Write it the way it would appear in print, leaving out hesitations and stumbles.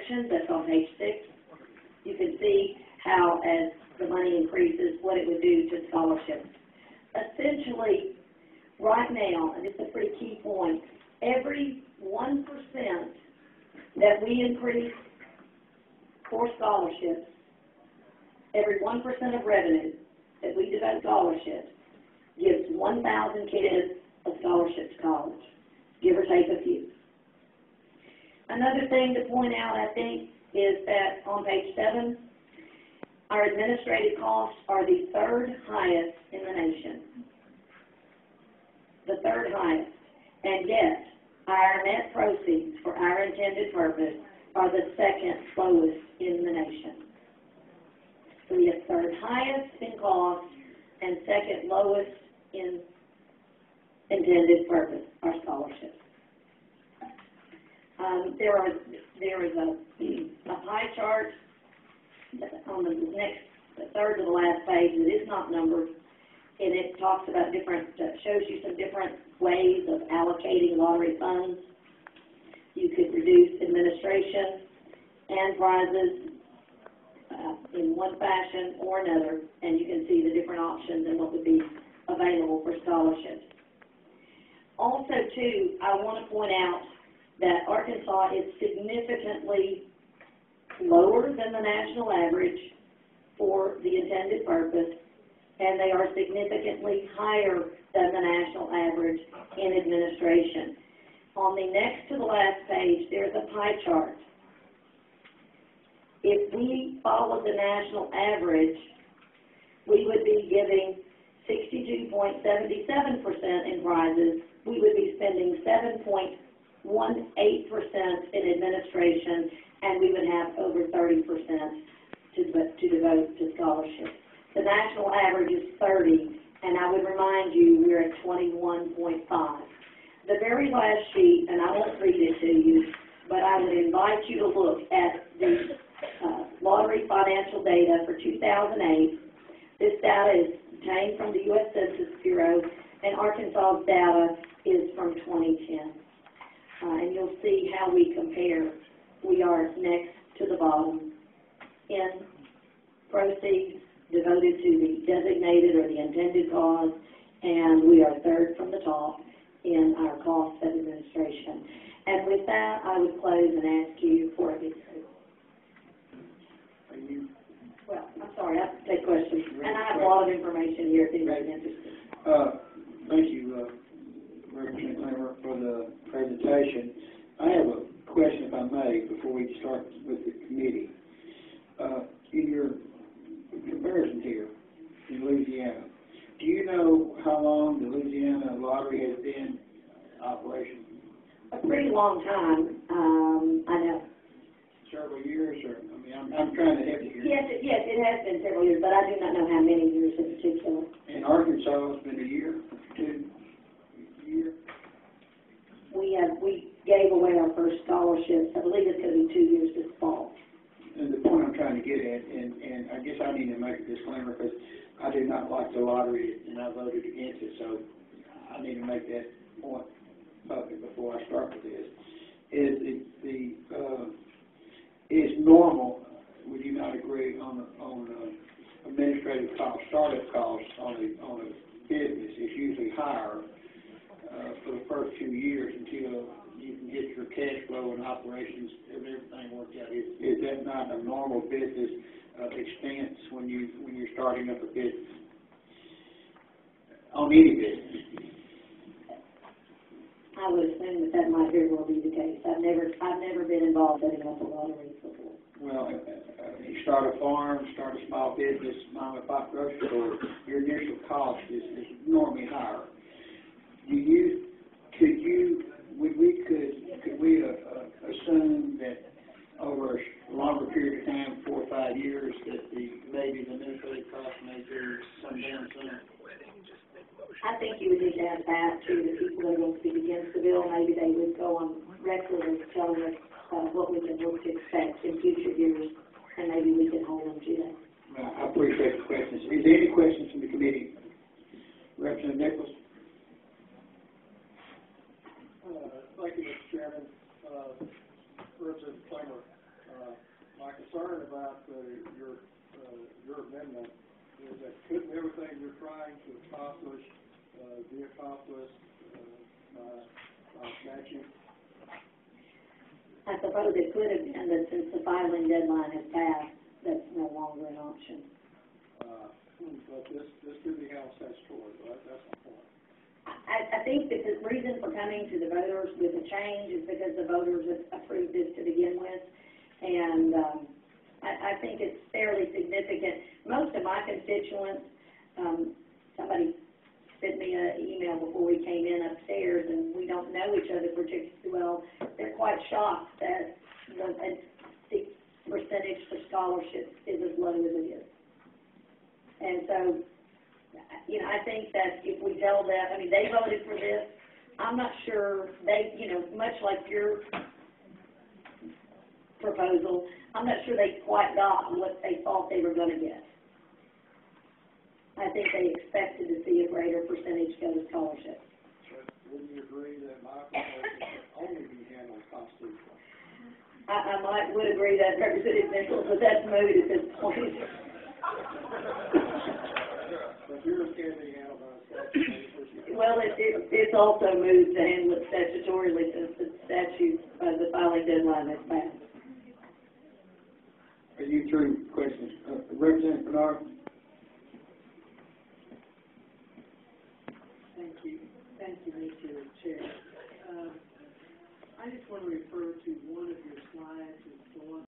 projections. That's on page 6. You can see how, as the money increases, what it would do to scholarships. Essentially, right now, and it's a pretty key point, every 1% that we increase for scholarships, every 1% of revenue that we devote scholarships gives 1,000 kids a scholarship to college, give or take a few. Another thing to point out, I think, is that on page 7, our administrative costs are the 3rd highest in the nation. The 3rd highest. And yet, our net proceeds for our intended purpose are the 2nd lowest in the nation. So we have 3rd highest in cost and 2nd lowest in intended purpose, our scholarships. There is a pie chart on the 3rd to the last page that is not numbered, and it talks about shows you some different ways of allocating lottery funds. You could reduce administration and prizes in one fashion or another, and you can see the different options and what would be available for scholarships. Also, too, I want to point out that Arkansas is significantly lower than the national average for the intended purpose, and they are significantly higher than the national average in administration. On the next to the last page, there's a pie chart. If we followed the national average, we would be giving 62.77% in prizes. We would be spending 7.18% in administration, and we would have over 30% to devote to scholarships. The national average is 30, and I would remind you we're at 21.5. The very last sheet, and I won't read it to you, but I would invite you to look at the lottery financial data for 2008. This data is obtained from the U.S. Census Bureau, and Arkansas's data is from 2010. And you'll see how we compare. We are next to the bottom in proceeds devoted to the designated or the intended cause, and we are 3rd from the top in our cost of administration. And with that, I would close and ask you for a video. Well, I'm sorry, I have to take questions. And I have a lot of information here if anybody's interested. Thank you, Representative Clemmer, for the presentation. I have a question, if I may, before we start with the committee. In your comparison here in Louisiana, do you know how long the Louisiana lottery has been in operation? A pretty long time, I know. Several years, or I mean, I'm trying to help you here. Yes, it has been several years, but I do not know how many years in particular. In Arkansas, it's been a year, 2 years. We gave away our first scholarships. I believe it's going to be 2 years this fall. And the point I'm trying to get at, and I guess I need to make a disclaimer because I do not like the lottery and I voted against it, so I need to make that point public before I start with this. Is normal, would you not agree, on administrative costs, startup costs on a business is usually higher for the first 2 years until you can get your cash flow and operations and everything worked out. Is that not a normal business expense when you're starting up a business? On any business? I would assume that might very well be the case. I've never been involved in setting up a lottery before. Well, you start a farm, start a small business, mom and pop grocery store, your initial cost is normally higher. Could we assume that over a longer period of time, 4 or 5 years, that maybe the administrative cost may come down some? I think you would need to add that to the people that are going to speak against the bill. Maybe they would go on record as telling us what we can look to expect in future years, and maybe we can hold them to that. I appreciate the questions. Is there any questions from the committee? Representative Nichols? Thank you, Mr. Chairman. Representative Clemmer, My concern about your amendment is that couldn't everything you're trying to accomplish be accomplished by statute? I suppose it could have been, but since the filing deadline has passed, that's no longer an option. But this could be handled statutorily, right? That's my point. I think that the reason for coming to the voters with a change is because the voters have approved this to begin with, and I think it's fairly significant. Most of my constituents, somebody sent me an email before we came in upstairs, and we don't know each other particularly well. They're quite shocked that the percentage for scholarships is as low as it is. And so, you know, I think that if we tell them, I mean, they voted for this, I'm not sure they, you know, much like your proposal, I'm not sure they quite got what they thought they were going to get. I think they expected to see a greater percentage go to scholarships. But wouldn't you agree that my proposal can only be handled constitutionally? I would agree that Representative Nichols, but that's moot at this point. But yours can be handled by statute. Well, it's also moved to handle it statutorily since the statute, the filing deadline has passed. Are you through questions? Representative Bernard? Thank you, Mr. Chair. I just want to refer to one of your slides, it's the one